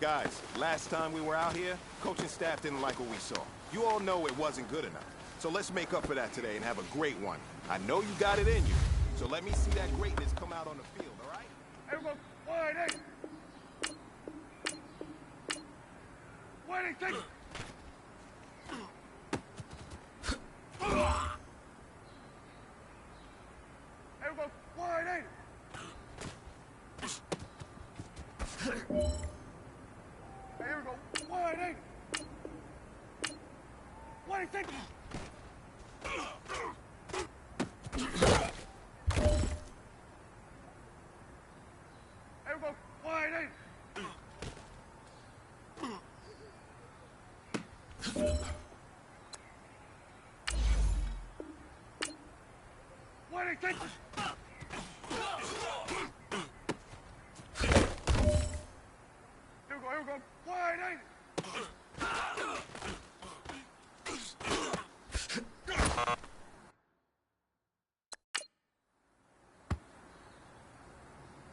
Guys, last time we were out here, coaching staff didn't like what we saw. You all know it wasn't good enough. So let's make up for that today and have a great one. I know you got it in you. So let me see that greatness come out on the field, all right? Everyone, wide eight. Wide eight, take it. Everyone, wide eight. Here we go, wide eight. Wide eight, take it. Everyone, wide eight. Wide eight, take it. Here we go, wide eight.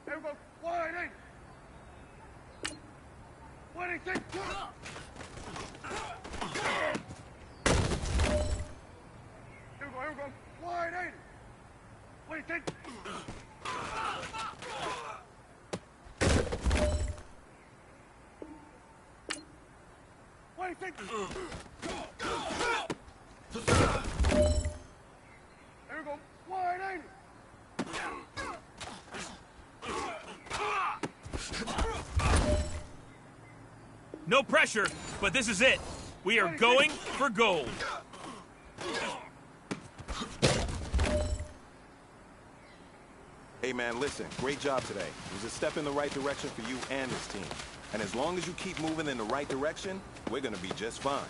Here we go, wide eight. Wide eight, take it. Here we go, wide eight. Wide eight, take it. Why do you think? There we go. Wide eight. No pressure, but this is it. We are going for gold. Hey man, listen, great job today. It was a step in the right direction for you and this team. And as long as you keep moving in the right direction, we're gonna be just fine.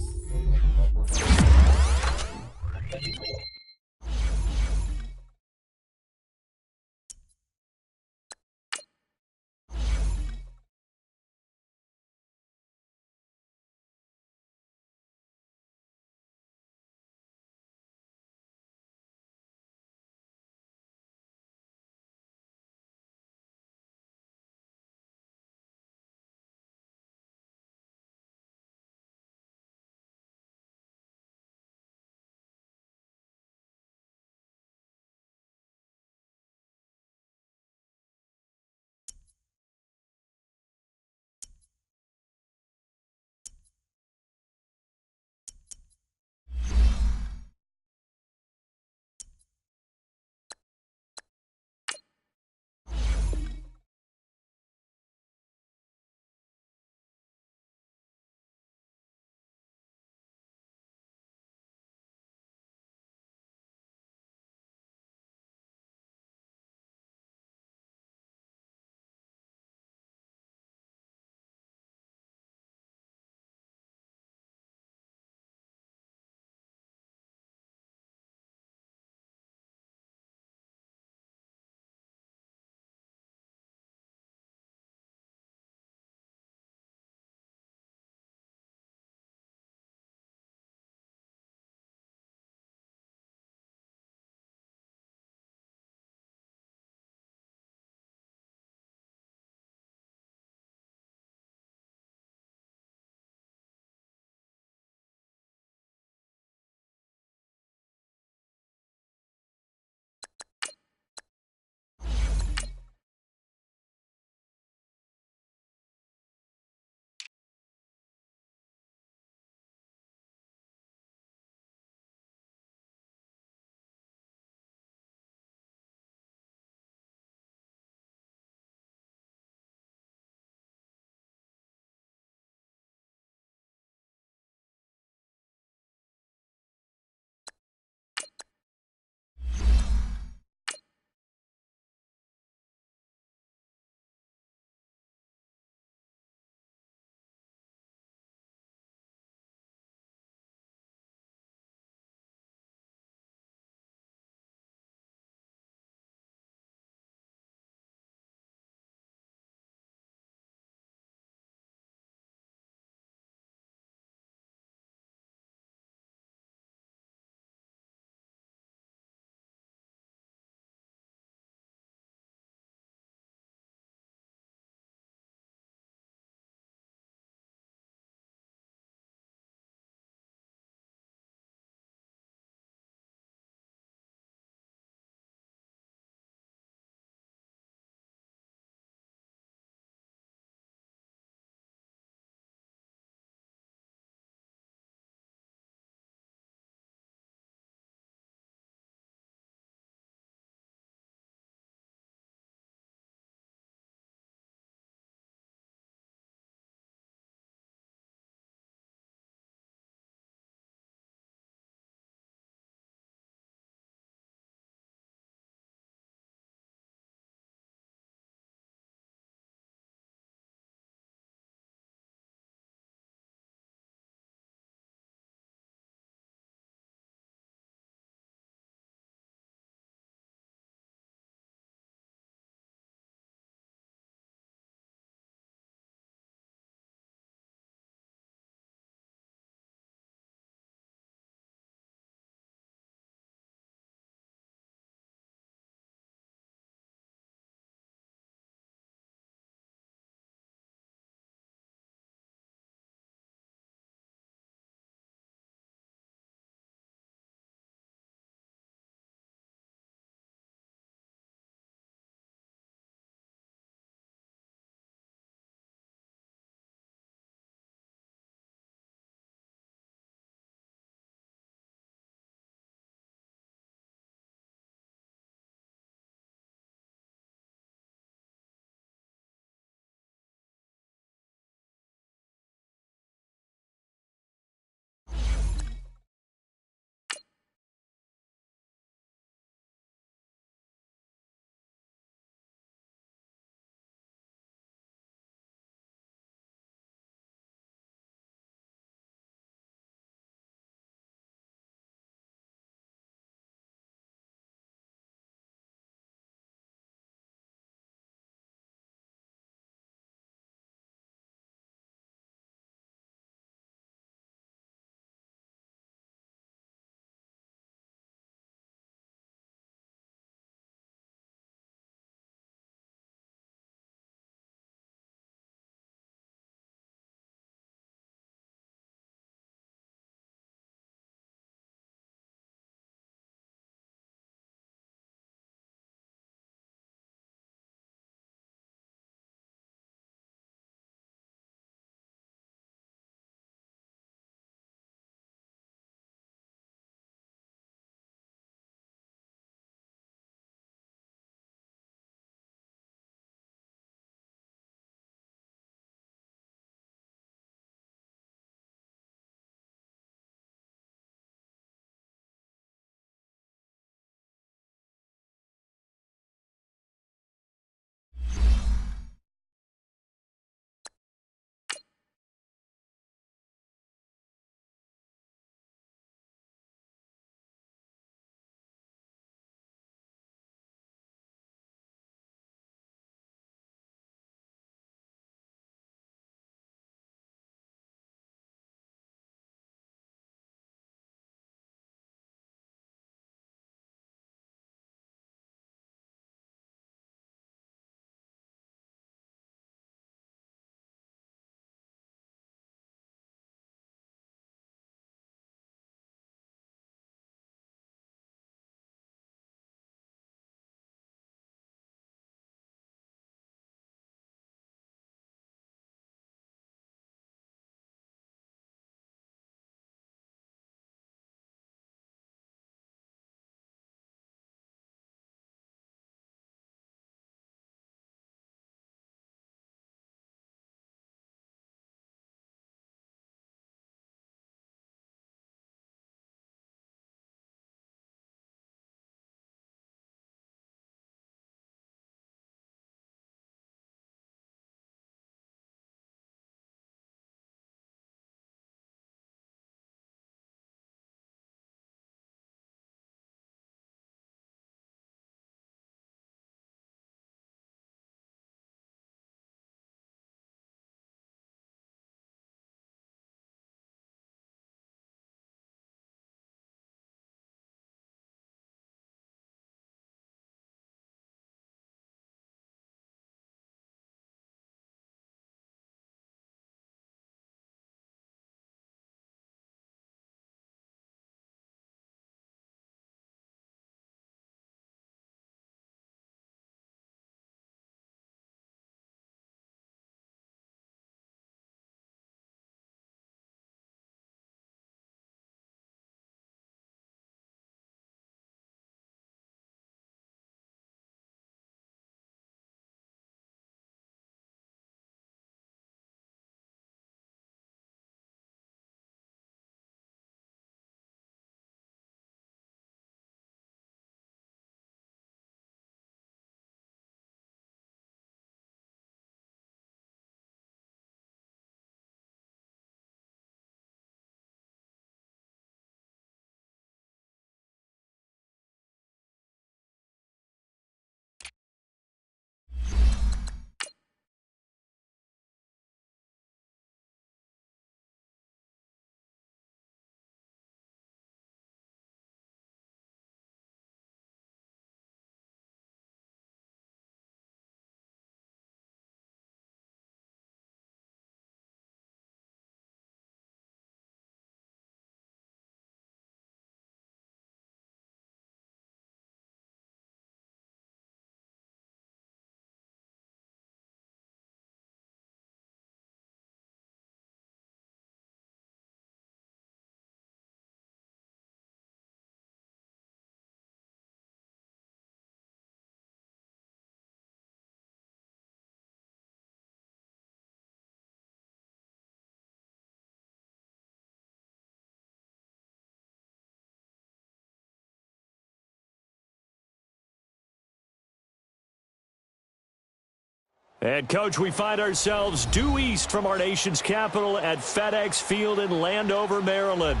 And, Coach, we find ourselves due east from our nation's capital at FedEx Field in Landover, Maryland.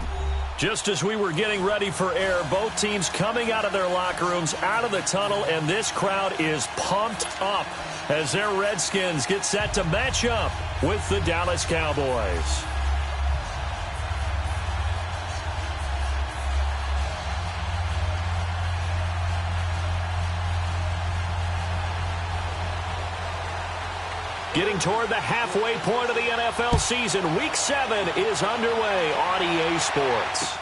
Just as we were getting ready for air, both teams coming out of their locker rooms, out of the tunnel, and this crowd is pumped up as their Redskins get set to match up with the Dallas Cowboys. Getting toward the halfway point of the NFL season, Week 7 is underway on EA Sports.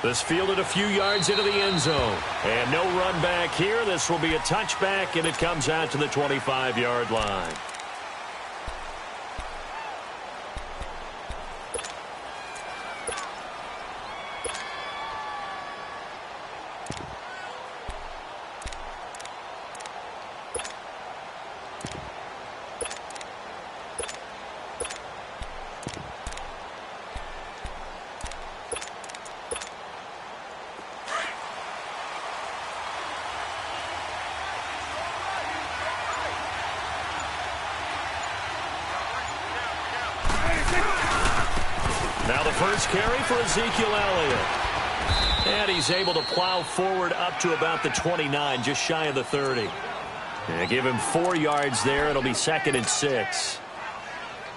This fielded a few yards into the end zone. And no run back here. This will be a touchback, and it comes out to the 25-yard line. Now the first carry for Ezekiel Elliott. And he's able to plow forward up to about the 29, just shy of the 30. And give him 4 yards there. It'll be 2nd and 6.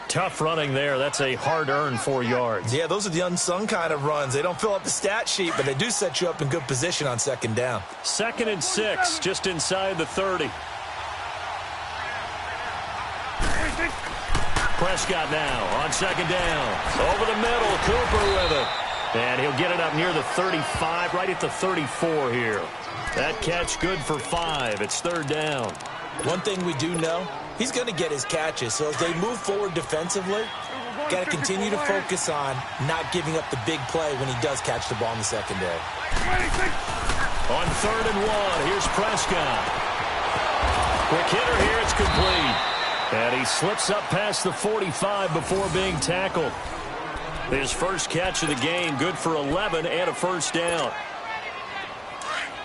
Tough running there. That's a hard-earned 4 yards. Yeah, those are the unsung kind of runs. They don't fill up the stat sheet, but they do set you up in good position on 2nd down. 2nd and 6, just inside the 30. Prescott now on 2nd down. Over the middle, Cooper with it. And he'll get it up near the 35, right at the 34 here. That catch good for 5. It's 3rd down. One thing we do know, he's going to get his catches. So as they move forward defensively, got to continue to focus on not giving up the big play when he does catch the ball in the secondary. On 3rd and 1, here's Prescott. Quick hitter here, it's complete. And he slips up past the 45 before being tackled. His first catch of the game, good for 11 and a 1st down.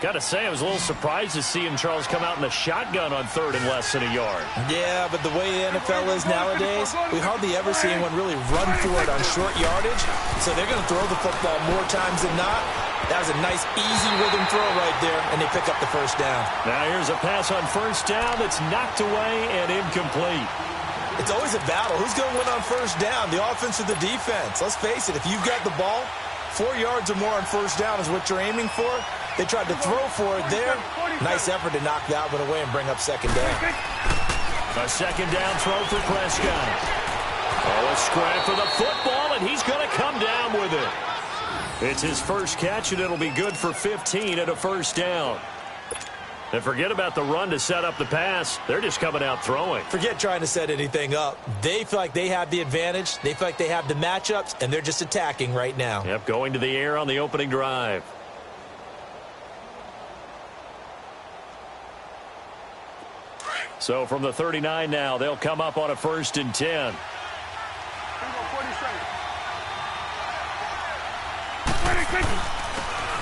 Got to say, I was a little surprised to see him, Charles, come out in the shotgun on 3rd and less than a yard. Yeah, but the way the NFL is nowadays, we hardly ever see anyone really run for it on short yardage. So they're going to throw the football more times than not. That was a nice, easy rhythm throw right there, and they pick up the 1st down. Now here's a pass on 1st down that's knocked away and incomplete. It's always a battle. Who's going to win on 1st down, the offense or the defense? Let's face it, if you've got the ball, 4 yards or more on 1st down is what you're aiming for. They tried to throw for it there. Nice effort to knock that one away and bring up 2nd down. A 2nd down throw for Prescott. Oh, a scrap for the football, and he's going to come down with it. It's his first catch, and it'll be good for 15 and a 1st down. And forget about the run to set up the pass. They're just coming out throwing. Forget trying to set anything up. They feel like they have the advantage. They feel like they have the matchups, and they're just attacking right now. Yep, going to the air on the opening drive. So from the 39 now, they'll come up on a 1st and 10.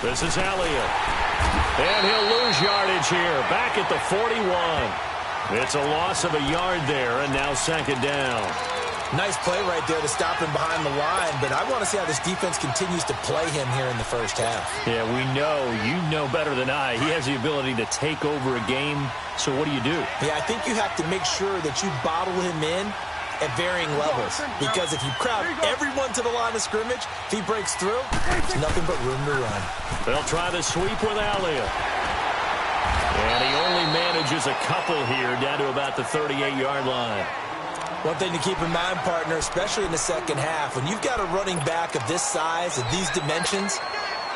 This is Elliott. And he'll lose yardage here. Back at the 41. It's a loss of a yard there, and now 2nd down. Nice play right there to stop him behind the line, but I want to see how this defense continues to play him here in the 1st half. Yeah, we know. You know better than I. He has the ability to take over a game, so what do you do? Yeah, I think you have to make sure that you bottle him in at varying levels, because if you crowd everyone to the line of scrimmage, if he breaks through, there's nothing but room to run. They'll try the sweep with Elliott. And he only manages a couple here down to about the 38-yard line. One thing to keep in mind, partner, especially in the 2nd half, when you've got a running back of this size, of these dimensions,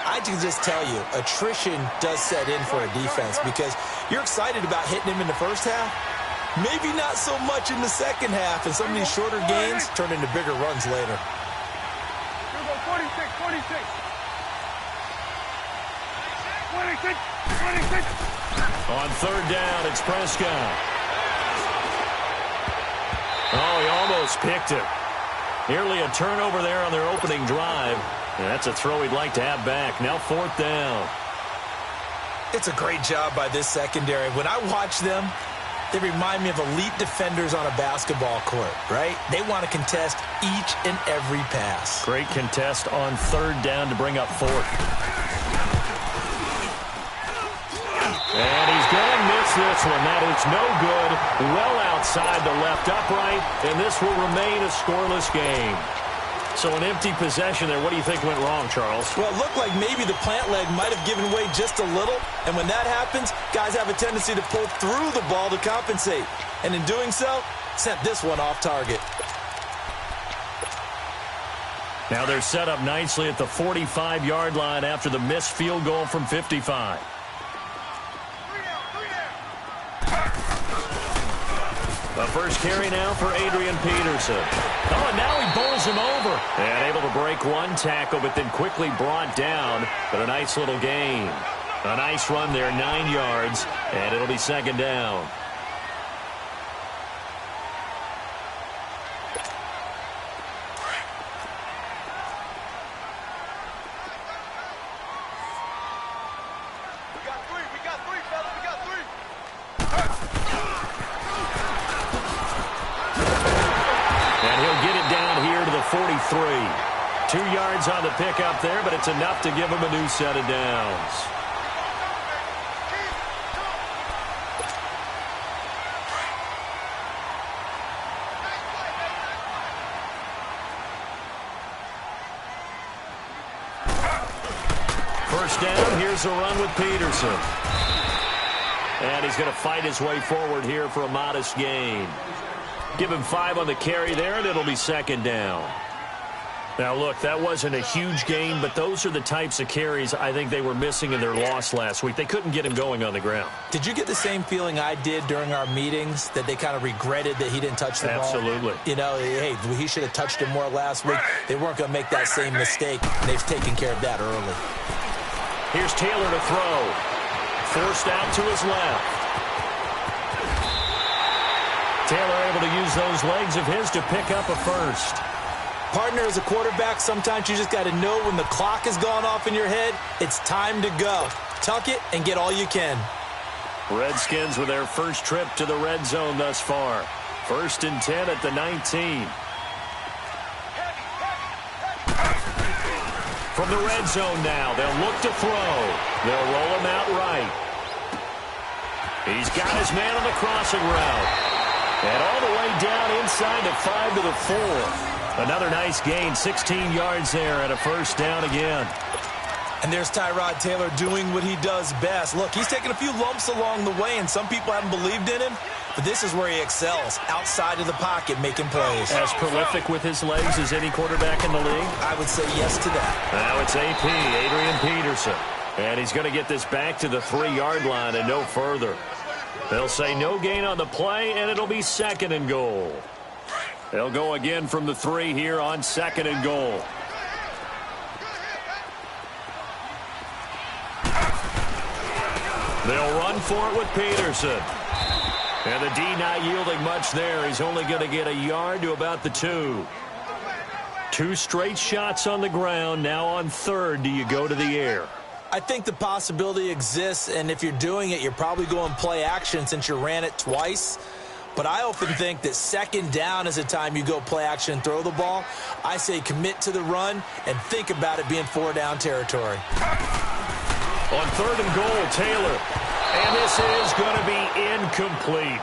I can just tell you, attrition does set in for a defense, because you're excited about hitting him in the 1st half. Maybe not so much in the 2nd half, and some of these shorter gains turn into bigger runs later. 26. On 3rd down, it's Prescott. Oh, he almost picked it. Nearly a turnover there on their opening drive. And that's a throw he'd like to have back. Now 4th down. It's a great job by this secondary. When I watch them, They remind me of elite defenders on a basketball court, right? They want to contest each and every pass. Great contest on third down to bring up fourth. And he's going to miss this one. That is no good. Well outside the left upright, and this will remain a scoreless game. So an empty possession there. What do you think went wrong, Charles? Well, it looked like maybe the plant leg might have given way just a little. And when that happens, guys have a tendency to pull through the ball to compensate. And in doing so, sent this one off target. Now they're set up nicely at the 45-yard line after the missed field goal from 55. The first carry now for Adrian Peterson. Oh, and now he bowls him over. And able to break one tackle, but then quickly brought down. But a nice little gain. A nice run there, 9 yards, and it'll be second down. And he'll get it down here to the 43. 2 yards on the pickup there, but it's enough to give him a new set of downs. First down, here's a run with Peterson. And he's going to fight his way forward here for a modest gain. Give him 5 on the carry there, and it'll be second down. Now, look, that wasn't a huge gain, but those are the types of carries I think they were missing in their loss last week. They couldn't get him going on the ground. Did you get the same feeling I did during our meetings, that they kind of regretted that he didn't touch the ball? Absolutely. You know, hey, he should have touched it more last week. They weren't going to make that same mistake. They've taken care of that early. Here's Taylor to throw. Forced out to his left. Taylor able to use those legs of his to pick up a first. Partner, as a quarterback, sometimes you just got to know when the clock has gone off in your head, it's time to go. Tuck it and get all you can. Redskins with their first trip to the red zone thus far. 1st and 10 at the 19. From the red zone now, they'll look to throw. They'll roll him out right. He's got his man on the crossing route. And all the way down inside the 5 to the 4. Another nice gain, 16 yards there, and a first down again. And there's Tyrod Taylor doing what he does best. Look, he's taken a few lumps along the way, and some people haven't believed in him. But this is where he excels, outside of the pocket, making plays. As prolific with his legs as any quarterback in the league? I would say yes to that. Now it's AP, Adrian Peterson. And he's going to get this back to the 3-yard line and no further. They'll say no gain on the play, and it'll be 2nd and goal. They'll go again from the 3 here on 2nd and goal. They'll run for it with Peterson. And the D not yielding much there. He's only going to get a yard to about the 2. 2 straight shots on the ground. Now on 3rd, do you go to the air? I think the possibility exists, and if you're doing it, you're probably going play action since you ran it twice. But I often think that 2nd down is the time you go play action and throw the ball. I say commit to the run and think about it being 4-down territory. On 3rd and goal, Taylor. And this is going to be incomplete.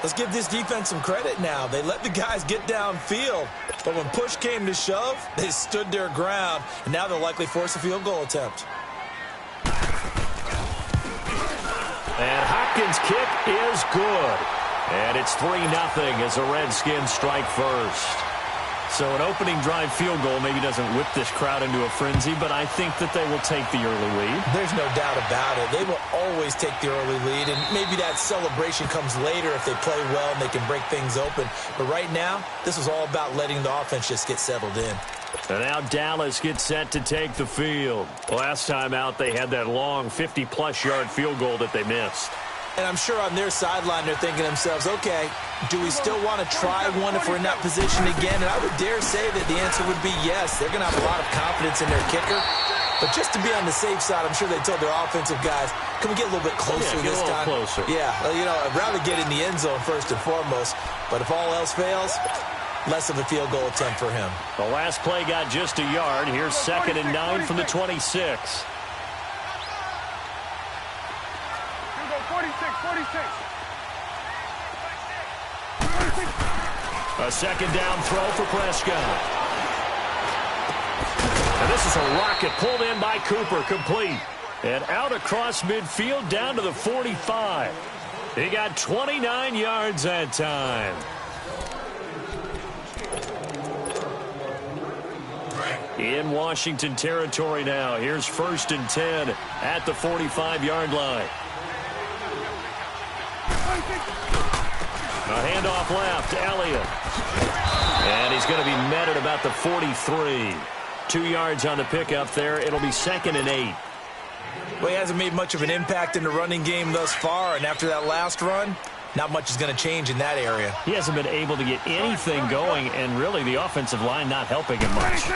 Let's give this defense some credit now. They let the guys get downfield, but when push came to shove, they stood their ground, and now they'll likely force a field goal attempt. And Hopkins' kick is good. And it's 3-0 as the Redskins strike first. So an opening drive field goal maybe doesn't whip this crowd into a frenzy, but I think that they will take the early lead. There's no doubt about it. They will always take the early lead, and maybe that celebration comes later if they play well and they can break things open. But right now, this is all about letting the offense just get settled in. And now Dallas gets set to take the field. Last time out, they had that long 50-plus yard field goal that they missed. And I'm sure on their sideline they're thinking to themselves, okay, do we still want to try one if we're in that position again? And I would dare say that the answer would be yes. They're going to have a lot of confidence in their kicker. But just to be on the safe side, I'm sure they told their offensive guys, can we get a little bit closer this time? Closer. Yeah, well, you know, I'd rather get in the end zone first and foremost. But if all else fails, less of a field goal attempt for him. The last play got just a yard. Here's 2nd and 9 from the 26. Here we go, 46, 46. A second down throw for Prescott. And this is a rocket pulled in by Cooper, complete. And out across midfield down to the 45. He got 29 yards that time. In Washington territory now. Here's 1st and 10 at the 45-yard line. A handoff left, Elliott. And he's going to be met at about the 43. 2 yards on the pickup there. It'll be 2nd and 8. Well, he hasn't made much of an impact in the running game thus far, and after that last run, not much is going to change in that area. He hasn't been able to get anything going, and really the offensive line not helping him much.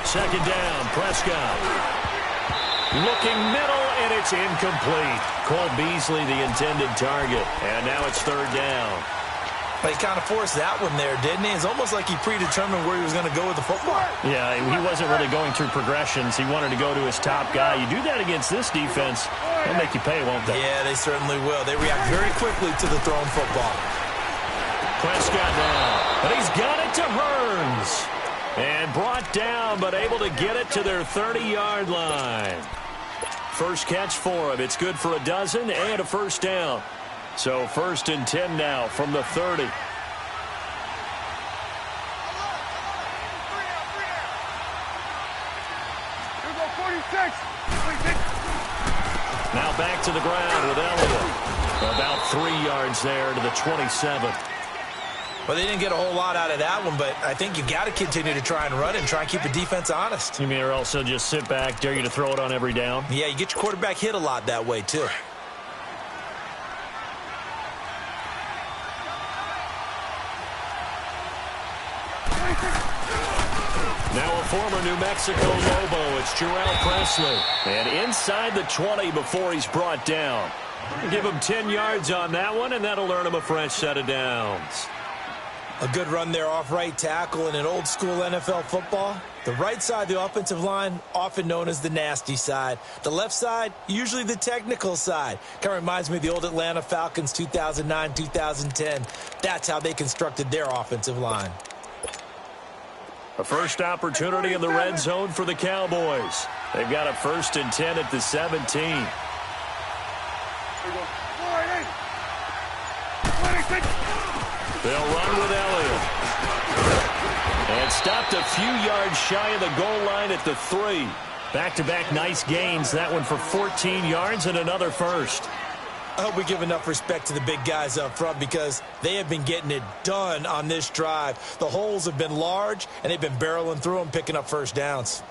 2nd down, Prescott. Looking middle, and it's incomplete. Cole Beasley, the intended target. And now it's 3rd down. But he kind of forced that one there, didn't he? It's almost like he predetermined where he was going to go with the football. Yeah, he wasn't really going through progressions. He wanted to go to his top guy. You do that against this defense, they'll make you pay, won't they? Yeah, they certainly will. They react very quickly to the thrown football. Prescott now, but he's got it to Hearns. And brought down, but able to get it to their 30-yard line. First catch for him. It's good for a dozen and a first down. So 1st and 10 now from the 30. Now back to the ground with Elliott. About 3 yards there to the 27. Well, they didn't get a whole lot out of that one, but I think you got to continue to try and run it and try and keep the defense honest. You mean or also just sit back, dare you to throw it on every down? Yeah, you get your quarterback hit a lot that way, too. Now a former New Mexico Lobo, it's Jarrell Presley. And inside the 20 before he's brought down. Give him 10 yards on that one, and that'll earn him a fresh set of downs. A good run there off right tackle in an old-school NFL football. The right side of the offensive line, often known as the nasty side. The left side, usually the technical side. Kind of reminds me of the old Atlanta Falcons 2009-2010. That's how they constructed their offensive line. A first opportunity in the red zone for the Cowboys. They've got a 1st and 10 at the 17. They'll run with Elliott. And stopped a few yards shy of the goal line at the 3. Back-to-back nice gains. That one for 14 yards and another first. I hope we give enough respect to the big guys up front because they have been getting it done on this drive. The holes have been large, and they've been barreling through them, picking up first downs.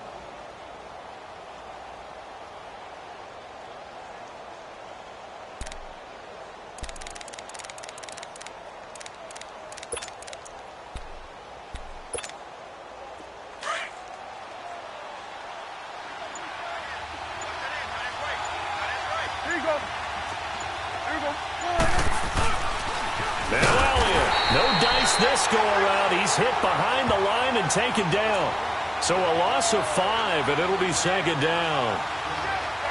This go around, he's hit behind the line and taken down. So a loss of 5, and it'll be 2nd down.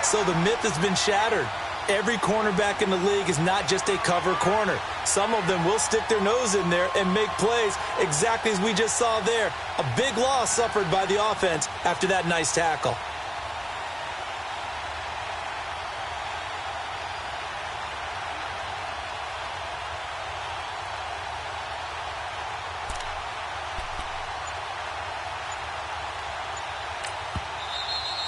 So the myth has been shattered. Every cornerback in the league is not just a cover corner. Some of them will stick their nose in there and make plays exactly as we just saw there. A big loss suffered by the offense after that nice tackle.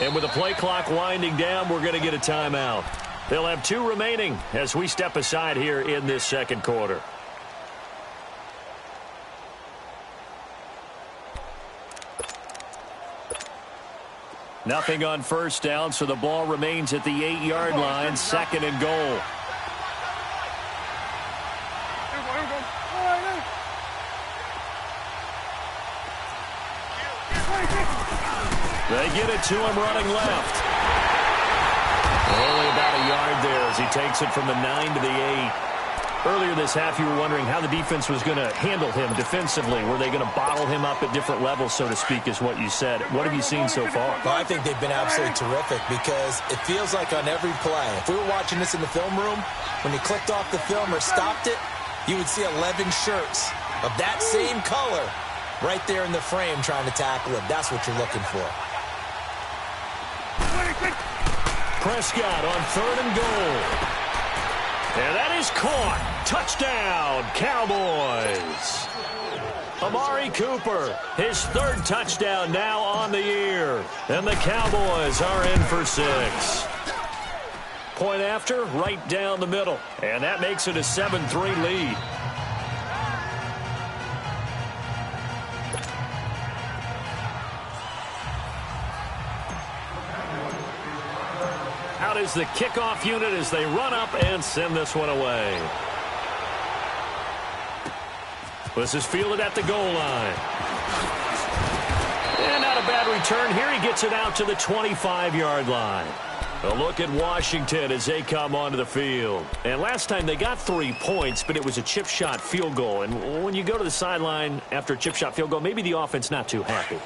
And with the play clock winding down, we're going to get a timeout. They'll have 2 remaining as we step aside here in this second quarter. Nothing on first down, so the ball remains at the 8-yard line, 2nd and goal. They get it to him running left. Only about a yard there as he takes it from the 9 to the 8. Earlier this half, you were wondering how the defense was going to handle him defensively. Were they going to bottle him up at different levels, so to speak, is what you said. What have you seen so far? Well, I think they've been absolutely terrific because it feels like on every play, if we were watching this in the film room, when you clicked off the film or stopped it, you would see 11 shirts of that same color right there in the frame trying to tackle him. That's what you're looking for. Prescott on 3rd and goal. And that is caught. Touchdown, Cowboys. Amari Cooper, his 3rd touchdown now on the year. And the Cowboys are in for 6. Point after, right down the middle. And that makes it a 7-3 lead. Out is the kickoff unit as they run up and send this one away. This is fielded at the goal line. And not a bad return here. He gets it out to the 25-yard line. A look at Washington as they come onto the field. And last time they got 3 points, but it was a chip shot field goal. And when you go to the sideline after a chip shot field goal, maybe the offense not too happy.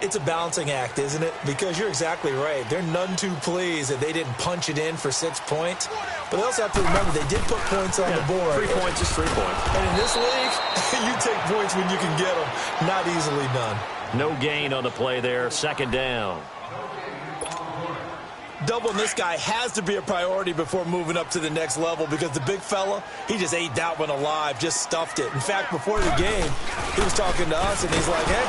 It's a balancing act, isn't it? Because you're exactly right. They're none too pleased that they didn't punch it in for 6 points. But they also have to remember they did put points on the board. 3 points is 3 points. And in this league, you take points when you can get them. Not easily done. No gain on the play there. 2nd down. Doubling this guy has to be a priority before moving up to the next level because the big fella, he just ate that one alive, just stuffed it. In fact, before the game, he was talking to us, and he's like, hey,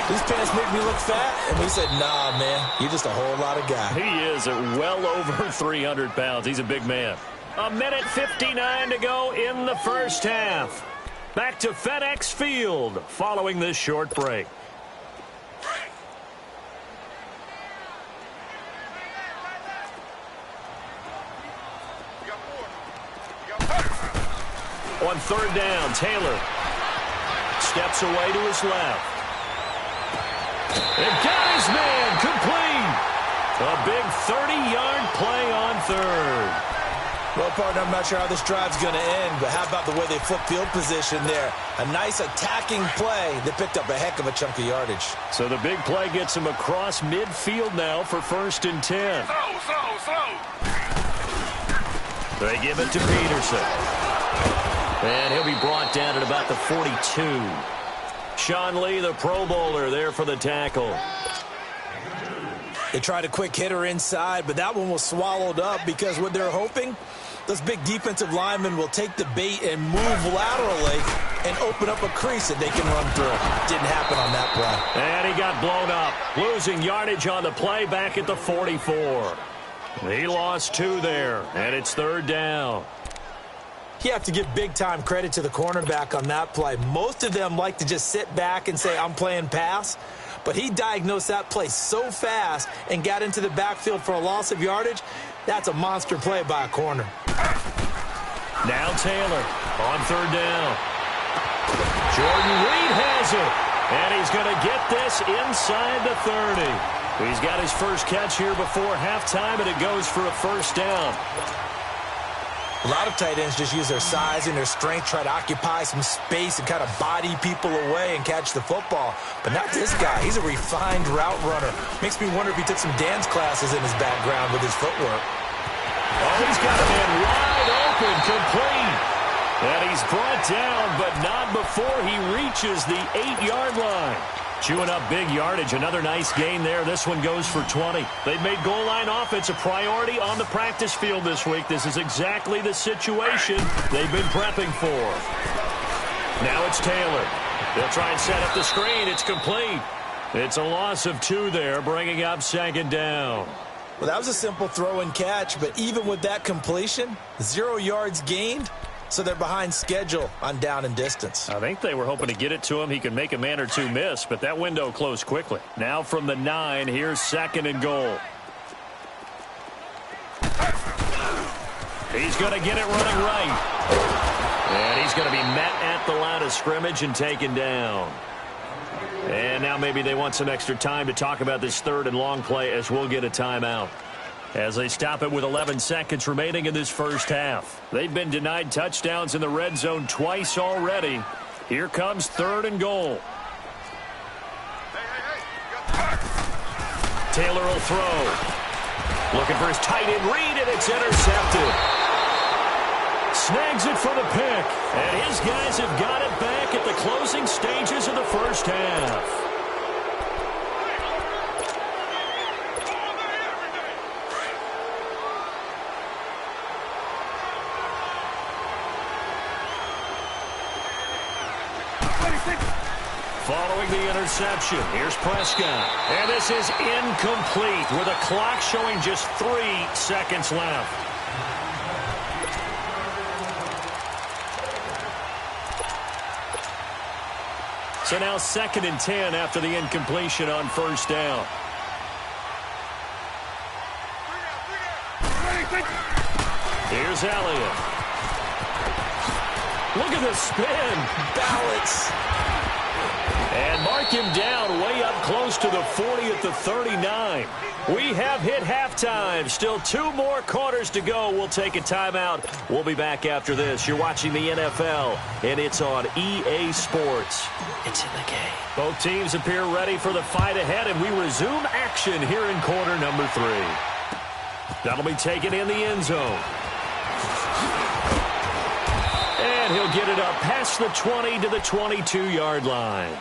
these pants make me look fat? And we said, nah, man, you're just a whole lot of guy. He is at well over 300 pounds. He's a big man. 1:59 to go in the first half. Back to FedEx Field following this short break. On 3rd down, Taylor steps away to his left. And got his man complete. A big 30-yard play on 3rd. Well, partner, I'm not sure how this drive's going to end, but how about the way they flip field position there? A nice attacking play that picked up a heck of a chunk of yardage. So the big play gets him across midfield now for 1st and 10. Slow. They give it to Peterson. And he'll be brought down at about the 42. Sean Lee, the Pro Bowler, there for the tackle. They tried a quick hitter inside, but that one was swallowed up because what they're hoping, those big defensive linemen will take the bait and move laterally and open up a crease that they can run through. Didn't happen on that play. And he got blown up, losing yardage on the play back at the 44. He lost 2 there, and it's 3rd down. You have to give big-time credit to the cornerback on that play. Most of them like to just sit back and say, I'm playing pass. But he diagnosed that play so fast and got into the backfield for a loss of yardage. That's a monster play by a corner. Now Taylor on 3rd down. Jordan Reed has it. And he's going to get this inside the 30. He's got his first catch here before halftime, and it goes for a 1st down. A lot of tight ends just use their size and their strength, try to occupy some space and kind of body people away and catch the football. But not this guy. He's a refined route runner. Makes me wonder if he took some dance classes in his background with his footwork. Oh, he's got a man wide open, complete. And he's brought down, but not before he reaches the 8-yard line. Chewing up big yardage. Another nice gain there. This one goes for 20. They've made goal line offense a priority on the practice field this week. This is exactly the situation they've been prepping for. Now it's Taylor. They'll try and set up the screen. It's complete. It's a loss of 2 there, bringing up 2nd down. Well, that was a simple throw and catch, but even with that completion, 0 yards gained. So they're behind schedule on down and distance. I think they were hoping to get it to him. He could make a man or 2 miss, but that window closed quickly. Now from the 9, here's 2nd and goal. He's going to get it running right. And he's going to be met at the line of scrimmage and taken down. And now maybe they want some extra time to talk about this third and long play as we'll get a timeout. As they stop it with 11 seconds remaining in this first half. They've been denied touchdowns in the red zone twice already. Here comes third and goal. Taylor will throw. Looking for his tight end read, and it's intercepted. Snags it for the pick. And his guys have got it back at the closing stages of the first half. Following the interception, here's Prescott. And this is incomplete with a clock showing just 3 seconds left. So now 2nd and 10 after the incompletion on first down. Here's Elliott. Look at the spin. Balance. And mark him down way up close to the 40 at the 39. We have hit halftime. Still 2 more quarters to go. We'll take a timeout. We'll be back after this. You're watching the NFL, and it's on EA Sports. It's in the game. Both teams appear ready for the fight ahead, and we resume action here in quarter number 3. That'll be taken in the end zone. And he'll get it up past the 20 to the 22-yard line.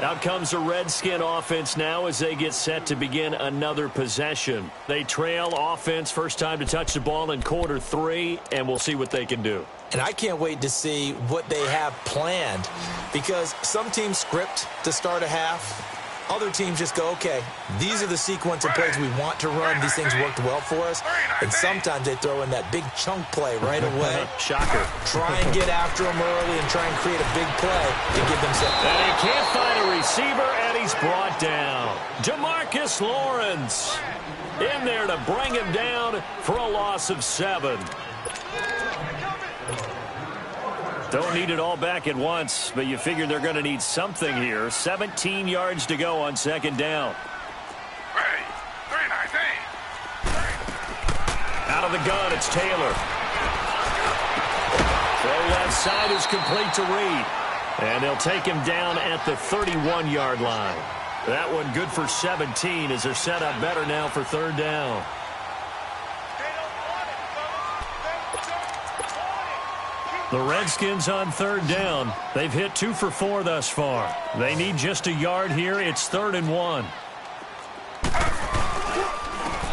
Out comes the Redskin offense now as they get set to begin another possession. They trail offense first time to touch the ball in quarter 3, and we'll see what they can do. And I can't wait to see what they have planned, because some teams script to start a half. Other teams just go, okay, these are the sequence of plays we want to run. These things worked well for us. And sometimes they throw in that big chunk play right away. Shocker. Try and get after them early and try and create a big play to give themselves. And he can't find a receiver, and he's brought down. DeMarcus Lawrence in there to bring him down for a loss of 7. Don't need it all back at once, but you figure they're going to need something here. 17 yards to go on 2nd down. Out of the gun, it's Taylor. Throw left side is complete to Reed. And they'll take him down at the 31-yard line. That one good for 17 as they're set up better now for 3rd down. The Redskins on 3rd down. They've hit 2 for 4 thus far. They need just a yard here. It's 3rd and 1.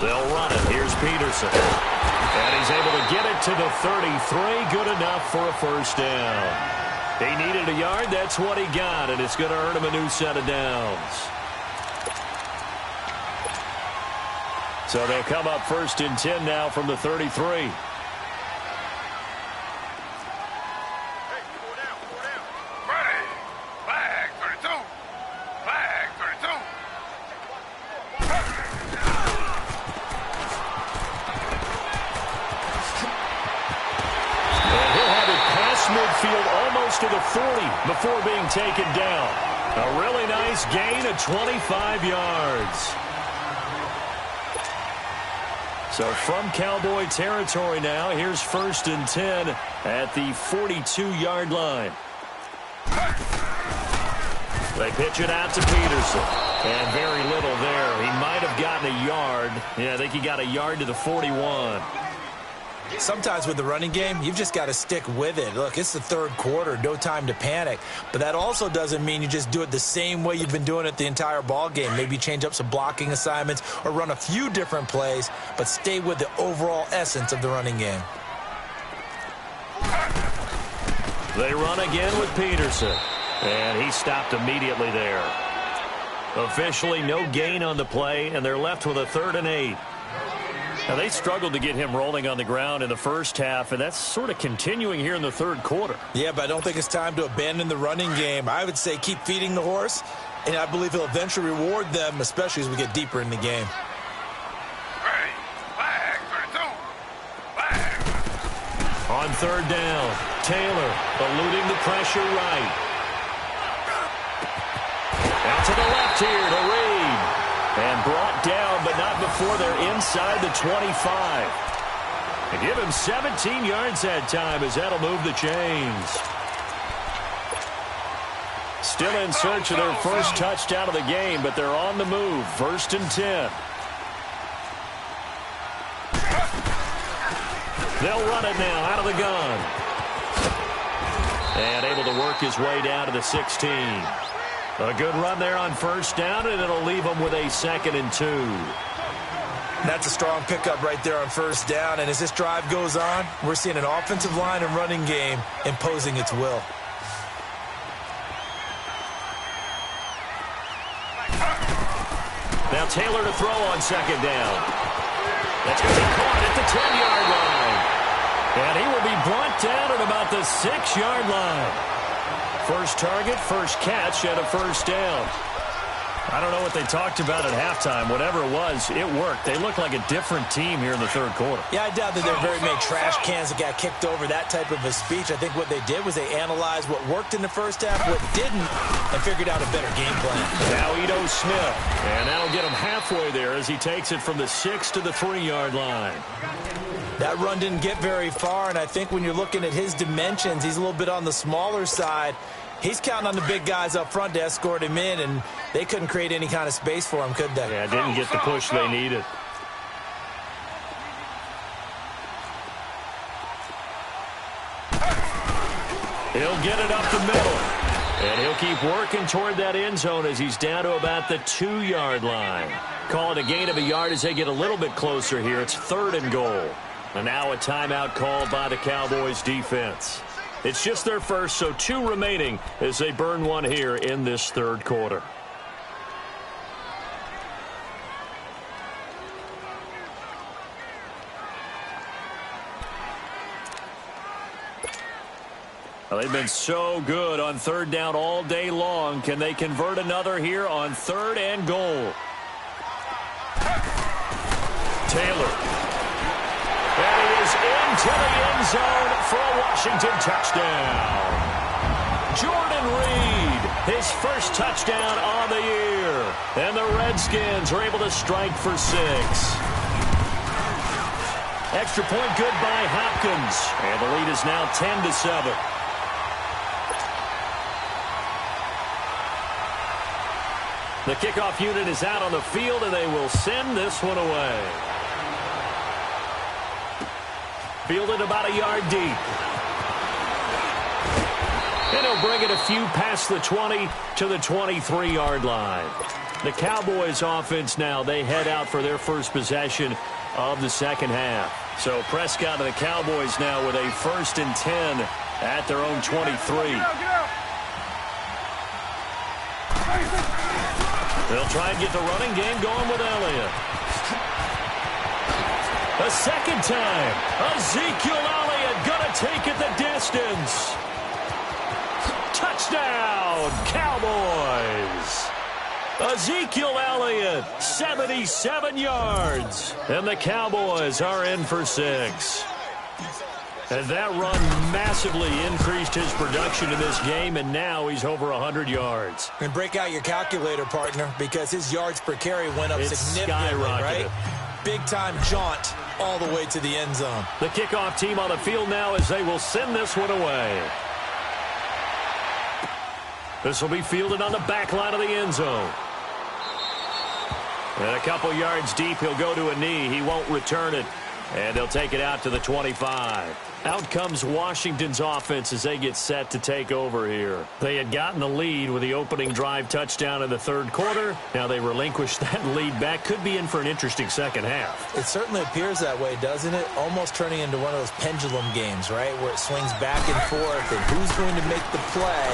They'll run it. Here's Peterson. And he's able to get it to the 33. Good enough for a first down. He needed a yard. That's what he got, and it's going to earn him a new set of downs. So they'll come up 1st and 10 now from the 33. To the 40 before being taken down. A really nice gain of 25 yards. So from Cowboy territory now, here's 1st and 10 at the 42-yard line. They pitch it out to Peterson. And very little there. He might have gotten a yard. Yeah, I think he got a yard to the 41. Sometimes with the running game, you've just got to stick with it. Look, it's the 3rd quarter, no time to panic. But that also doesn't mean you just do it the same way you've been doing it the entire ball game. Maybe change up some blocking assignments or run a few different plays, but stay with the overall essence of the running game. They run again with Peterson. And he stopped immediately there. Officially no gain on the play, and they're left with a 3rd and 8. Now, they struggled to get him rolling on the ground in the first half, and that's sort of continuing here in the 3rd quarter. Yeah, but I don't think it's time to abandon the running game. I would say keep feeding the horse, and I believe he'll eventually reward them, especially as we get deeper in the game. On 3rd down, Taylor eluding the pressure right. Out to the left here to Reed. And brought down, but not before they're inside the 25. And give him 17 yards that time, as that'll move the chains. Still in search of their first touchdown of the game, but they're on the move. 1st and 10. They'll run it now out of the gun. And able to work his way down to the 16. A good run there on 1st down, and it'll leave them with a 2nd and 2. That's a strong pickup right there on 1st down. And as this drive goes on, we're seeing an offensive line and running game imposing its will. Now Taylor to throw on 2nd down. That's going to be caught at the 10-yard line. And he will be brought down at about the 6-yard line. First target, first catch, and a 1st down. I don't know what they talked about at halftime. Whatever it was, it worked. They look like a different team here in the 3rd quarter. Yeah, I doubt that there are very many trash cans that got kicked over, that type of a speech. I think what they did was they analyzed what worked in the 1st half, what didn't, and figured out a better game plan. Now Ito Smith, and that'll get him halfway there as he takes it from the 6 to the 3-yard line. That run didn't get very far, and I think when you're looking at his dimensions, he's a little bit on the smaller side. He's counting on the big guys up front to escort him in, and they couldn't create any kind of space for him, could they? Yeah, didn't get the push they needed. He'll get it up the middle, and he'll keep working toward that end zone as he's down to about the 2-yard line. Call it a gain of a yard as they get a little bit closer here. It's 3rd and goal. And now a timeout called by the Cowboys defense. It's just their first, so 2 remaining as they burn one here in this 3rd quarter. Well, they've been so good on 3rd down all day long. Can they convert another here on 3rd and goal? Taylor. And he is into the end zone for a Washington touchdown. Jordan Reed, his first touchdown on the year. And the Redskins are able to strike for 6. Extra point good by Hopkins. And the lead is now 10-7. The kickoff unit is out on the field, and they will send this one away. Fielded about a yard deep. And he'll bring it a few past the 20 to the 23-yard line. The Cowboys offense now, they head out for their first possession of the 2nd half. So Prescott and the Cowboys now with a 1st and 10 at their own 23. They'll try and get the running game going with Elliott. A 2nd time. Ezekiel Elliott going to take it the distance. Touchdown, Cowboys. Ezekiel Elliott, 77 yards. And the Cowboys are in for 6. And that run massively increased his production in this game, and now he's over 100 yards. And break out your calculator, partner, because his yards per carry went up significantly, right? Big-time jaunt all the way to the end zone. The kickoff team on the field now as they will send this one away. This will be fielded on the back line of the end zone. And a couple yards deep, he'll go to a knee. He won't return it. And they'll take it out to the 25. Out comes Washington's offense as they get set to take over here. They had gotten the lead with the opening drive touchdown in the 3rd quarter. Now they relinquish that lead back. Could be in for an interesting 2nd half. It certainly appears that way, doesn't it? Almost turning into one of those pendulum games, right? Where it swings back and forth, and who's going to make the play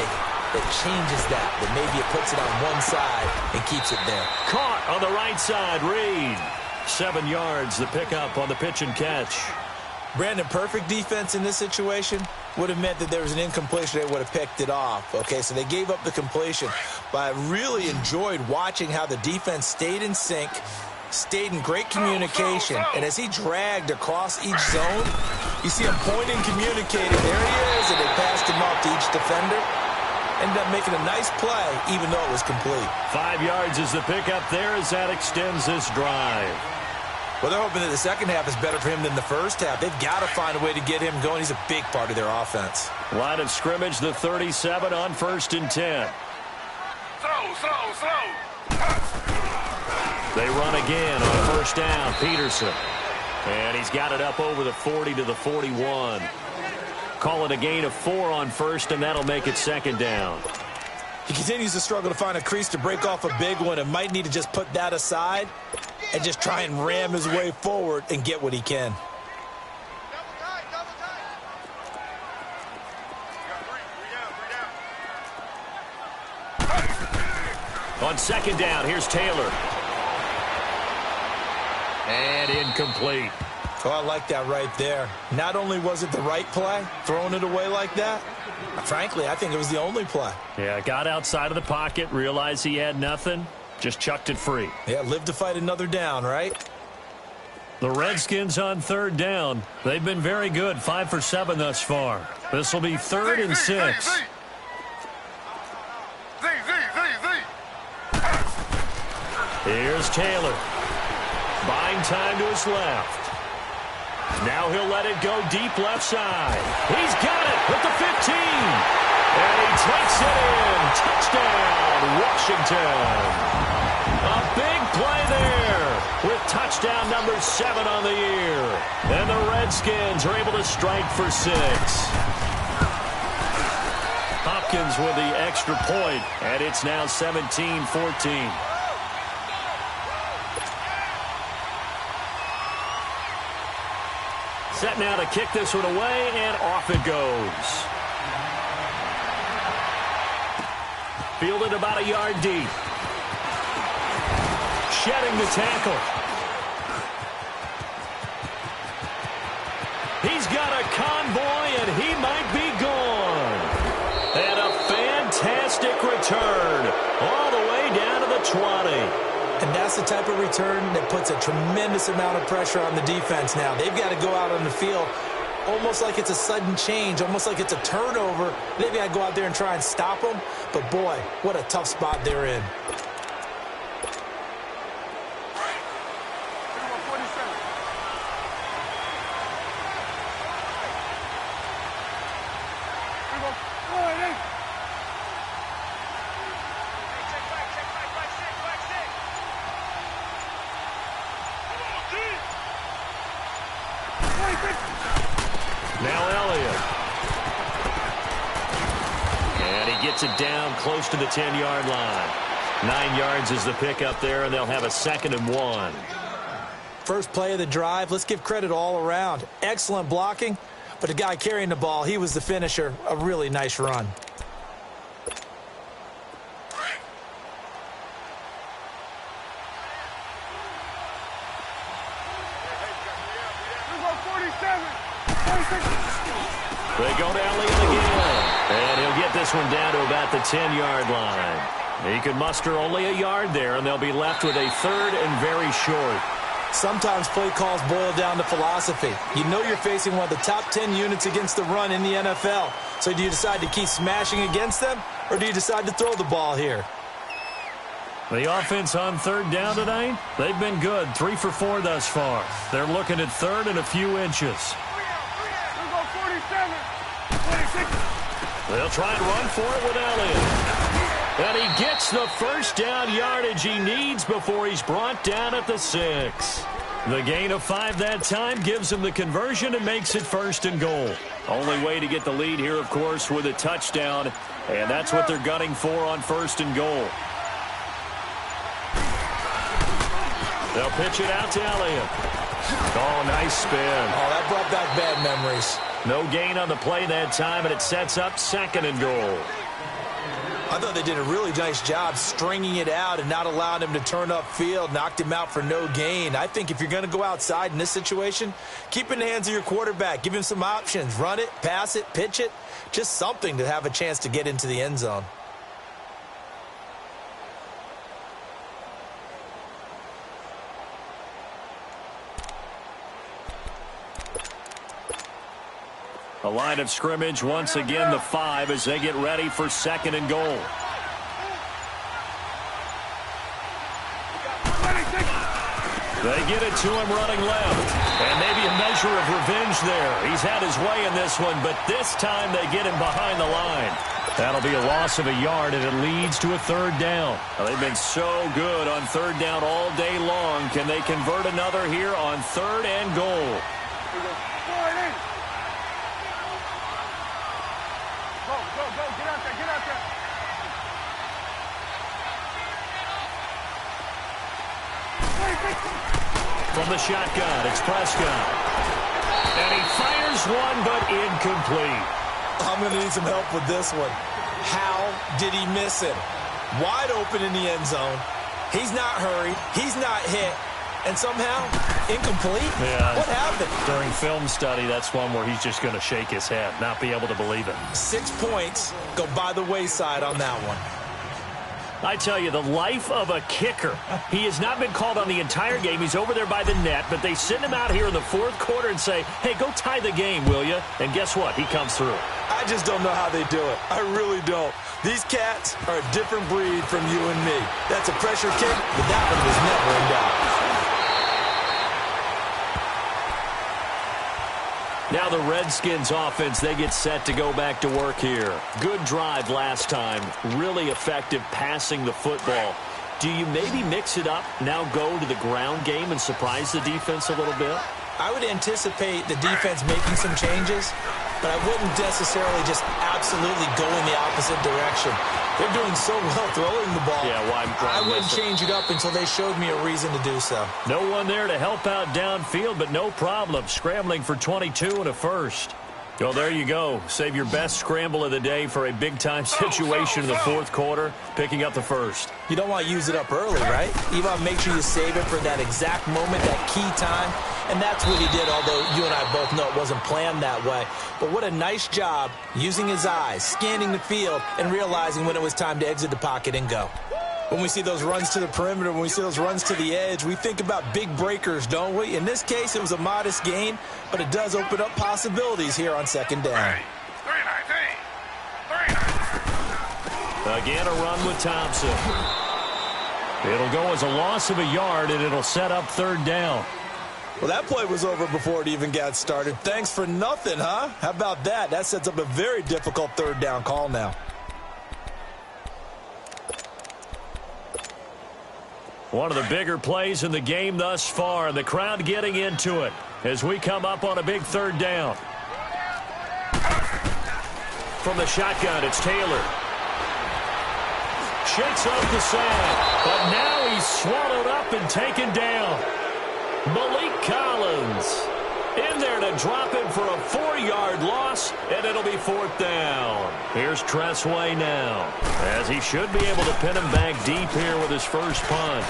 that changes that maybe it puts it on one side and keeps it there. Caught on the right side, Reed. 7 yards, the pickup on the pitch and catch. Brandon, perfect defense in this situation would have meant that there was an incompletion. They would have picked it off. Okay, so they gave up the completion. But I really enjoyed watching how the defense stayed in sync, stayed in great communication. And as he dragged across each zone, you see him pointing, communicating. There he is, and they passed him off to each defender. ended up making a nice play, even though it was complete. 5 yards is the pickup there as that extends this drive. Well, they're hoping that the second half is better for him than the first half. They've got to find a way to get him going. He's a big part of their offense. Line of scrimmage, the 37 on 1st and 10. Slow. They run again on 1st down. Peterson. And he's got it up over the 40 to the 41. Call it a gain of 4 on 1st, and that'll make it 2nd down. He continues to struggle to find a crease to break off a big one and might need to just put that aside and just try and ram his way forward and get what he can. Double tight. On 2nd down, here's Taylor. And incomplete. Oh, I like that right there. Not only was it the right play, throwing it away like that, frankly, I think it was the only play. Yeah, got outside of the pocket, realized he had nothing, just chucked it free. Yeah, live to fight another down, right? The Redskins on 3rd down. They've been very good, 5 for 7 thus far. This will be 3rd and 6. Here's Taylor. Buying time to his left. Now he'll let it go deep left side. He's got it with the 15. And he takes it in. Touchdown, Washington. A big play there with touchdown number 7 on the year. And the Redskins are able to strike for 6. Hopkins with the extra point, and it's now 17-14. Set now to kick this one away, and off it goes. Fielded about a yard deep. Shedding the tackle. He's got a convoy, and he might be gone. And a fantastic return all the way down to the 20. And that's the type of return that puts a tremendous amount of pressure on the defense now. They've got to go out on the field almost like it's a sudden change, almost like it's a turnover. They've got to go out there and try and stop them. But, boy, what a tough spot they're in. Now Elliott. And he gets it down close to the 10-yard line. 9 yards is the pickup there, and they'll have a 2nd and 1. First play of the drive, let's give credit all around. Excellent blocking, but the guy carrying the ball, he was the finisher. A really nice run. They go to Elliott again. And he'll get this one down to about the 10-yard line. He could muster only a yard there, and they'll be left with a 3rd and very short. Sometimes play calls boil down to philosophy. You know you're facing one of the top 10 units against the run in the NFL. So do you decide to keep smashing against them, or do you decide to throw the ball here? The offense on 3rd down tonight, they've been good, 3 for 4 thus far. They're looking at 3rd and a few inches. They'll try and run for it with Elliott. And he gets the first down yardage he needs before he's brought down at the 6. The gain of 5 that time gives him the conversion and makes it 1st and goal. Only way to get the lead here, of course, with a touchdown. And that's what they're gunning for on 1st and goal. They'll pitch it out to Elliott. Oh, nice spin. Oh, that brought back bad memories. No gain on the play that time, and it sets up 2nd and goal. I thought they did a really nice job stringing it out and not allowing him to turn upfield, knocked him out for no gain. I think if you're going to go outside in this situation, keep it in the hands of your quarterback. Give him some options. Run it, pass it, pitch it. Just something to have a chance to get into the end zone. A line of scrimmage, once again the 5 as they get ready for 2nd and goal. They get it to him running left. And maybe a measure of revenge there. He's had his way in this one, but this time they get him behind the line. That'll be a loss of a yard, and it leads to a 3rd down. Well, they've been so good on 3rd down all day long. Can they convert another here on 3rd and goal? Go, get out there, get out there. From the shotgun, it's Prescott. And he fires one, but incomplete. I'm going to need some help with this one. How did he miss it? Wide open in the end zone. He's not hurried. He's not hit. And somehow, incomplete? Yeah. What happened? During film study, that's one where he's just going to shake his head, not be able to believe it. 6 points go by the wayside on that one. I tell you, the life of a kicker. He has not been called on the entire game. He's over there by the net, but they send him out here in the 4th quarter and say, hey, go tie the game, will you? And guess what? He comes through. I just don't know how they do it. I really don't. These cats are a different breed from you and me. That's a pressure kick, but that one was never in doubt. Now the Redskins offense, they get set to go back to work here. Good drive last time. Really effective passing the football. Do you maybe mix it up, now go to the ground game and surprise the defense a little bit? I would anticipate the defense making some changes, but I wouldn't necessarily just absolutely go in the opposite direction. They're doing so well throwing the ball. Yeah, why I wouldn't change it up until they showed me a reason to do so. No one there to help out downfield, but no problem. Scrambling for 22 and a first. Well, there you go. Save your best scramble of the day for a big-time situation in the 4th quarter, picking up the first. You don't want to use it up early, right? You want to make sure you save it for that exact moment, that key time. And that's what he did, although you and I both know it wasn't planned that way. But what a nice job using his eyes, scanning the field, and realizing when it was time to exit the pocket and go. When we see those runs to the perimeter, when we see those runs to the edge, we think about big breakers, don't we? In this case, it was a modest gain, but it does open up possibilities here on 2nd down. Again, a run with Thompson. It'll go as a loss of a yard, and it'll set up 3rd down. Well, that play was over before it even got started. Thanks for nothing, huh? How about that? That sets up a very difficult 3rd down call now. One of the bigger plays in the game thus far, and the crowd getting into it as we come up on a big 3rd down. From the shotgun, it's Taylor. Shakes off the sand, but now he's swallowed up and taken down. Malik Collins in there to drop him for a 4-yard loss, and it'll be 4th down. Here's Tressway now, as he should be able to pin him back deep here with his first punt.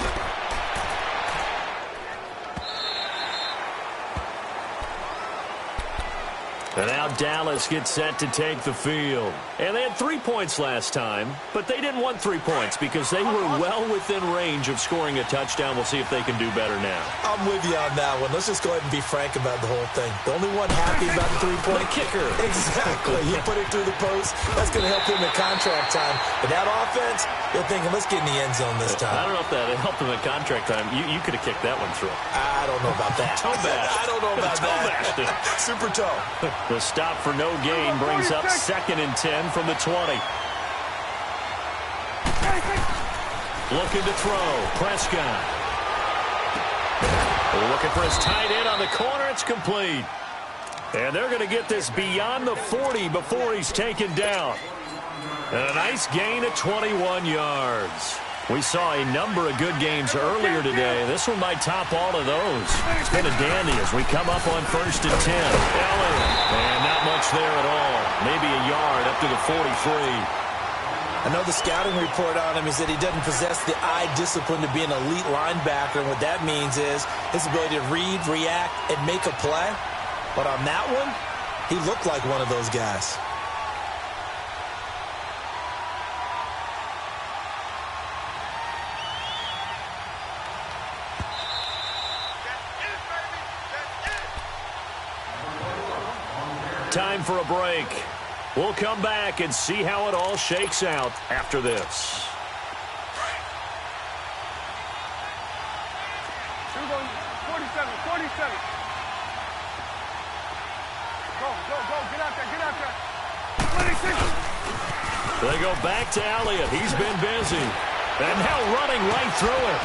And now Dallas gets set to take the field. And they had 3 points last time, but they didn't want 3 points because they were well within range of scoring a touchdown. We'll see if they can do better now. I'm with you on that one. Let's just go ahead and be frank about the whole thing. The only one happy about the 3-point kicker. Exactly. He put it through the post. That's going to help him in contract time. But that offense, you're thinking, let's get in the end zone this time. I don't know if that helped him in contract time. You could have kicked that one through. I don't know about that. Toe bash. I don't know about that. Super toe. The stop for no gain brings up 2nd and 10 from the 20. Looking to throw. Prescott. Looking for his tight end on the corner. It's complete. And they're going to get this beyond the 40 before he's taken down. And a nice gain of 21 yards. We saw a number of good games earlier today. This one might top all of those. It's been a dandy as we come up on 1st and 10. And not much there at all. Maybe a yard up to the 43. I know the scouting report on him is that he doesn't possess the eye discipline to be an elite linebacker. And what that means is his ability to read, react, and make a play. But on that one, he looked like one of those guys. time for a break. We'll come back and see how it all shakes out after this. Here we go. 47, 47. Go. Get out there. 26. They go back to Elliott. He's been busy. And now running right through him.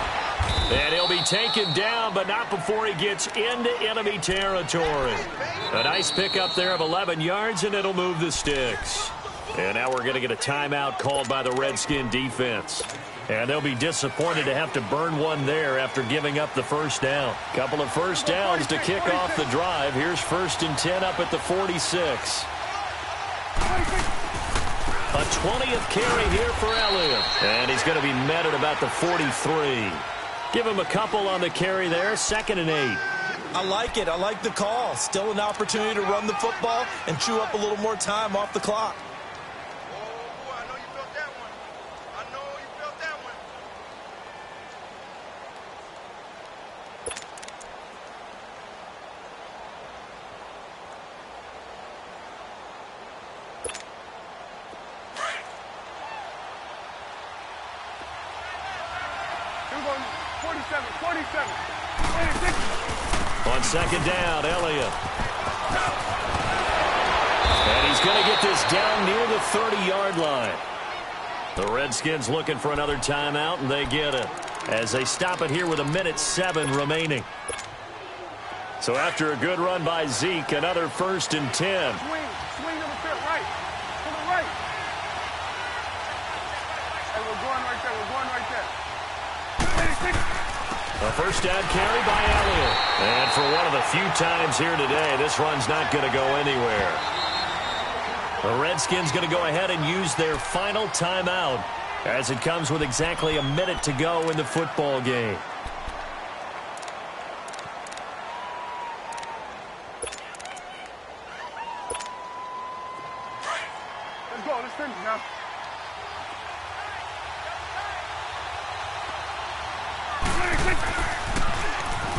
And he'll be taken down, but not before he gets into enemy territory. A nice pickup there of 11 yards, and it'll move the sticks. And now we're going to get a timeout called by the Redskin defense. And they'll be disappointed to have to burn one there after giving up the first down. Couple of first downs to kick off the drive. Here's 1st and 10 up at the 46. A 20th carry here for Elliott. And he's going to be met at about the 43. Give him a couple on the carry there. 2nd and 8. I like it. I like the call. Still an opportunity to run the football and chew up a little more time off the clock. Oh, I know you felt that one. I know you felt that one. Here we go. 47, 47, 26. On 2nd down, Elliott. And he's going to get this down near the 30-yard line. The Redskins looking for another timeout, and they get it as they stop it here with 1:07 remaining. So after a good run by Zeke, another 1st and 10. Swing to the field, right. To the right. Hey, we're going right there. 26. A first down carry by Elliott. And for one of the few times here today, this run's not going to go anywhere. The Redskins going to go ahead and use their final timeout as it comes with exactly a minute to go in the football game. Let's go. Let's finish now.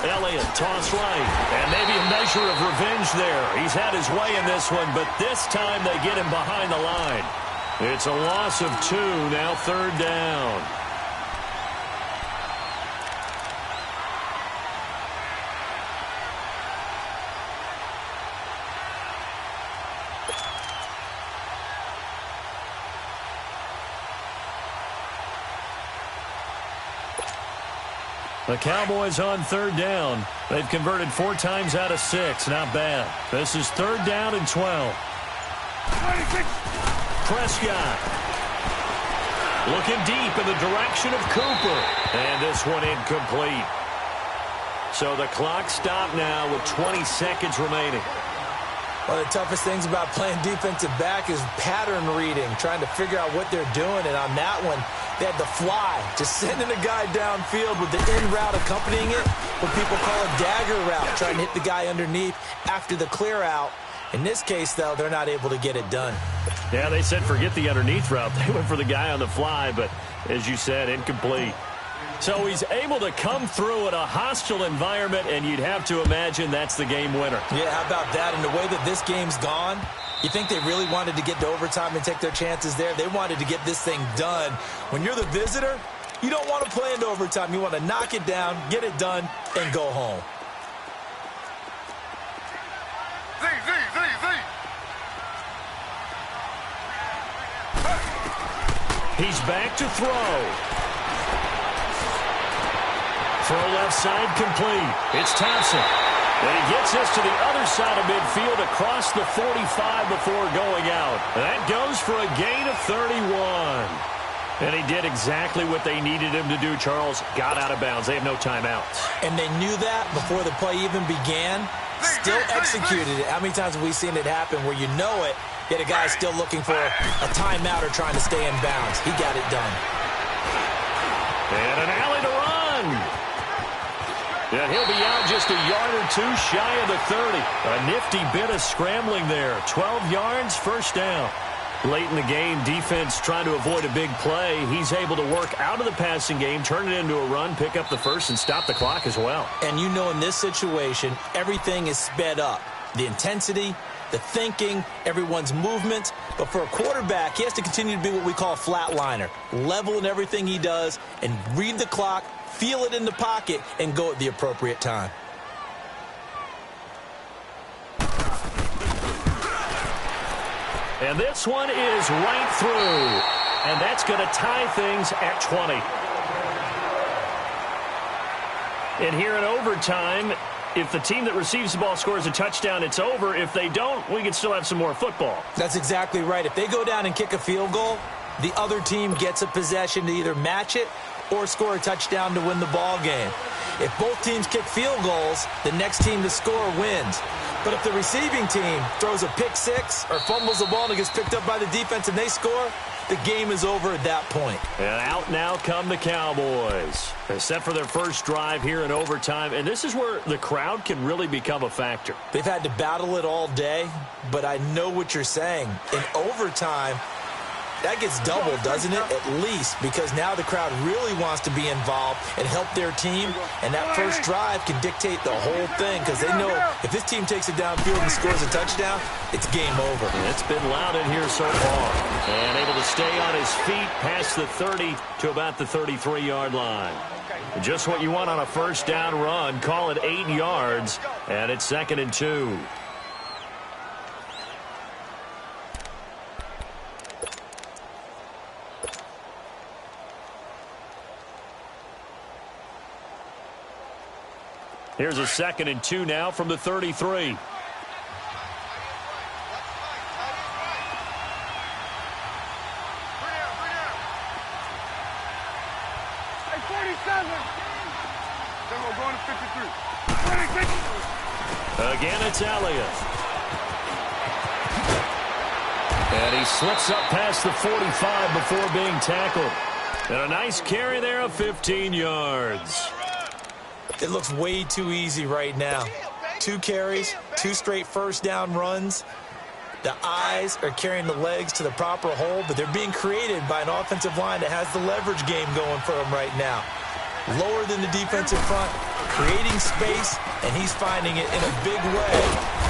Elliott, toss right, and maybe a measure of revenge there. He's had his way in this one, but this time they get him behind the line. It's a loss of 2, now 3rd down. The Cowboys on 3rd down. They've converted 4 times out of 6. Not bad. This is 3rd down and 12. 26. Prescott looking deep in the direction of Cooper. And this one incomplete. So the clock stopped now with 20 seconds remaining. One of the toughest things about playing defensive back is pattern reading, trying to figure out what they're doing. And on that one, they had the fly, just sending a guy downfield with the in route accompanying it, what people call a dagger route, trying to hit the guy underneath after the clear out. In this case, though, they're not able to get it done. Yeah, they said forget the underneath route. They went for the guy on the fly, but as you said, incomplete. So he's able to come through in a hostile environment, and you'd have to imagine that's the game winner. Yeah, how about that? And the way that this game's gone, you think they really wanted to get to overtime and take their chances there? They wanted to get this thing done. When you're the visitor, you don't want to play into overtime. You want to knock it down, get it done, and go home. Z. He's back to throw. Throw left side complete. It's Thompson. And he gets this to the other side of midfield across the 45 before going out. That goes for a gain of 31. And he did exactly what they needed him to do, Charles. Got out of bounds. They have no timeouts. And they knew that before the play even began. Still executed it. How many times have we seen it happen where you know it, yet a guy's still looking for a timeout or trying to stay in bounds? He got it done. And an alley to run. And he'll be out just a yard or 2 shy of the 30. A nifty bit of scrambling there. 12 yards, 1st down. Late in the game, defense trying to avoid a big play. He's able to work out of the passing game, turn it into a run, pick up the first, and stop the clock as well. And you know in this situation, everything is sped up. the intensity, the thinking, everyone's movement. But for a quarterback, he has to continue to be what we call a flatliner, level in everything he does, and read the clock, feel it in the pocket, and go at the appropriate time. And this one is right through. And that's going to tie things at 20. And here in overtime, if the team that receives the ball scores a touchdown, it's over. If they don't, we can still have some more football. That's exactly right. If they go down and kick a field goal, the other team gets a possession to either match it or score a touchdown to win the ball game. If both teams kick field goals, the next team to score wins. But if the receiving team throws a pick six or fumbles the ball and it gets picked up by the defense and they score, the game is over at that point. And out now come the Cowboys. They're set for their first drive here in overtime, and this is where the crowd can really become a factor. They've had to battle it all day, but I know what you're saying. In overtime, that gets doubled, doesn't it? At least, because now the crowd really wants to be involved and help their team, and that first drive can dictate the whole thing because they know if this team takes it downfield and scores a touchdown, it's game over. It's been loud in here so far. And able to stay on his feet past the 30 to about the 33-yard line. Just what you want on a first down run. Call it 8 yards, and it's 2nd and 2. Here's a 2nd and 2 now from the 33. Again, it's Elliott. And he slips up past the 45 before being tackled. And a nice carry there of 15 yards. It looks way too easy right now. 2 carries, 2 straight first down runs. The eyes are carrying the legs to the proper hole, but they're being created by an offensive line that has the leverage game going for them right now. Lower than the defensive front, creating space, and he's finding it in a big way.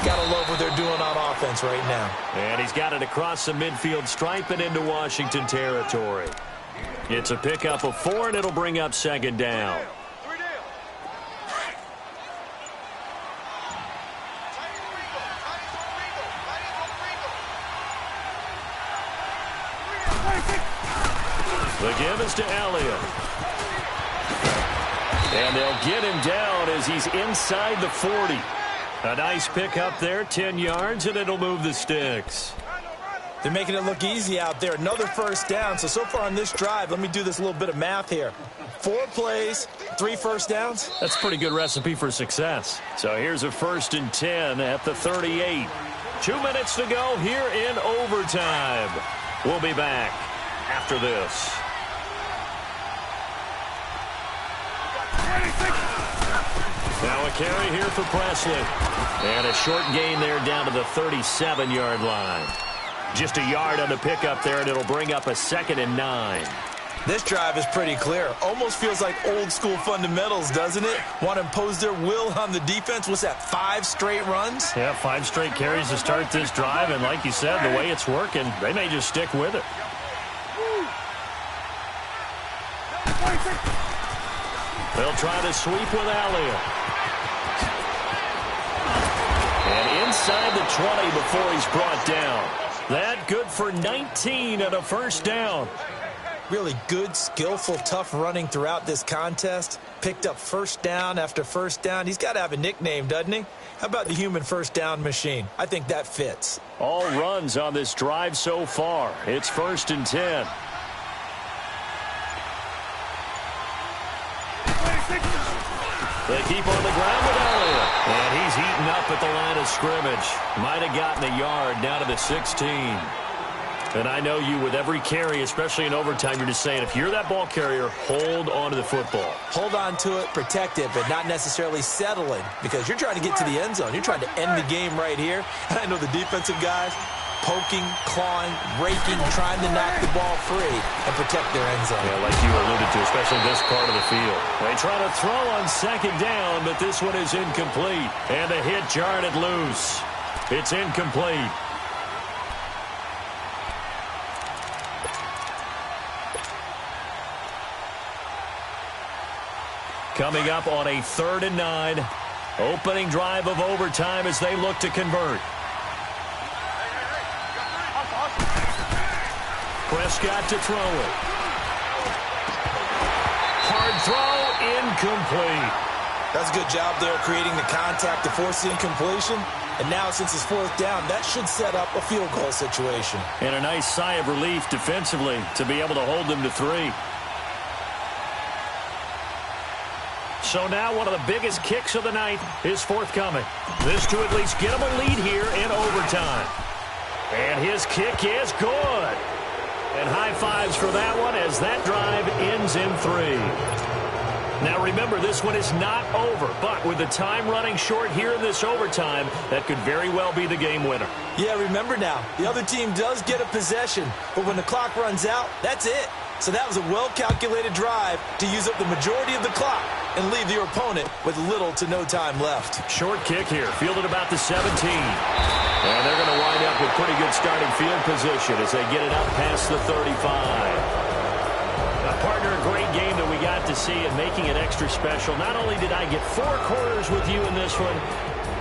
Gotta love what they're doing on offense right now. And he's got it across the midfield stripe and into Washington territory. It's a pickup of 4, and it'll bring up 2nd down. The give is to Elliott. And they'll get him down as he's inside the 40. A nice pickup there, 10 yards, and it'll move the sticks. They're making it look easy out there. Another first down. So far on this drive, let me do this little bit of math here. 4 plays, 3 first downs. That's a pretty good recipe for success. So here's a 1st and 10 at the 38. 2 minutes to go here in overtime. We'll be back after this. Now a carry here for Presley. And a short gain there down to the 37-yard line. Just a yard on the pickup there, and it'll bring up a 2nd and 9. This drive is pretty clear. Almost feels like old school fundamentals, doesn't it? Want to impose their will on the defense. What's that, 5 straight runs? Yeah, 5 straight carries to start this drive, and like you said, the way it's working, they may just stick with it. They'll try to sweep with Elliott. And inside the 20 before he's brought down. That good for 19 and a first down. Really good, skillful, tough running throughout this contest. Picked up first down after first down. He's got to have a nickname, doesn't he? How about the human first down machine? I think that fits. All runs on this drive so far. It's 1st and 10. They keep on the ground with Elliott. And he's heating up at the line of scrimmage. Might have gotten a yard down to the 16. And I know you, with every carry, especially in overtime, you're just saying, if you're that ball carrier, hold on to the football. Hold on to it, protect it, but not necessarily settling, because you're trying to get to the end zone. You're trying to end the game right here. And I know the defensive guys poking, clawing, raking, trying to knock the ball free and protect their end zone. Yeah, like you alluded to, especially this part of the field. They try to throw on 2nd down, but this one is incomplete. And the hit jarred it loose. It's incomplete. Coming up on a 3rd and 9. Opening drive of overtime as they look to convert. Prescott to throw it. Hard throw, incomplete. That's a good job there creating the contact to force the incompletion. And now since it's 4th down, that should set up a field goal situation. And a nice sigh of relief defensively to be able to hold them to 3. So now one of the biggest kicks of the night is forthcoming. This to at least get him a lead here in overtime. And his kick is good. And high fives for that one as that drive ends in 3. Now remember, this one is not over, but with the time running short here in this overtime, that could very well be the game winner. Yeah, remember now, the other team does get a possession, but when the clock runs out, that's it. So that was a well-calculated drive to use up the majority of the clock and leave your opponent with little to no time left. Short kick here, fielded about the 17. And they're going to wind up with pretty good starting field position as they get it up past the 35. Partner, a great game that we got to see, and making it extra special. Not only did I get 4 quarters with you in this one,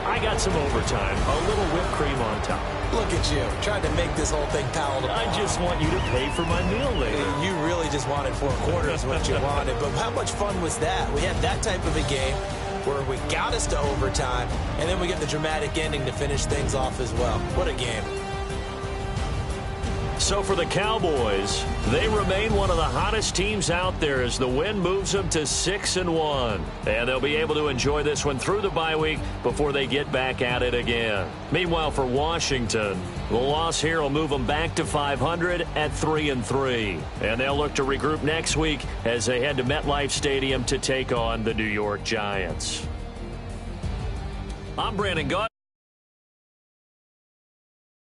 I got some overtime, a little whipped cream on top. Look at you, trying to make this whole thing palatable. I just want you to pay for my meal later. You really just wanted 4 quarters, what you wanted. But how much fun was that? We had that type of a game where we got us to overtime, and then we get the dramatic ending to finish things off as well. What a game. So for the Cowboys, they remain one of the hottest teams out there as the win moves them to 6-1. And they'll be able to enjoy this one through the bye week before they get back at it again. Meanwhile, for Washington, the loss here will move them back to 500 at 3-3. And they'll look to regroup next week as they head to MetLife Stadium to take on the New York Giants. I'm Brandon Gaudin.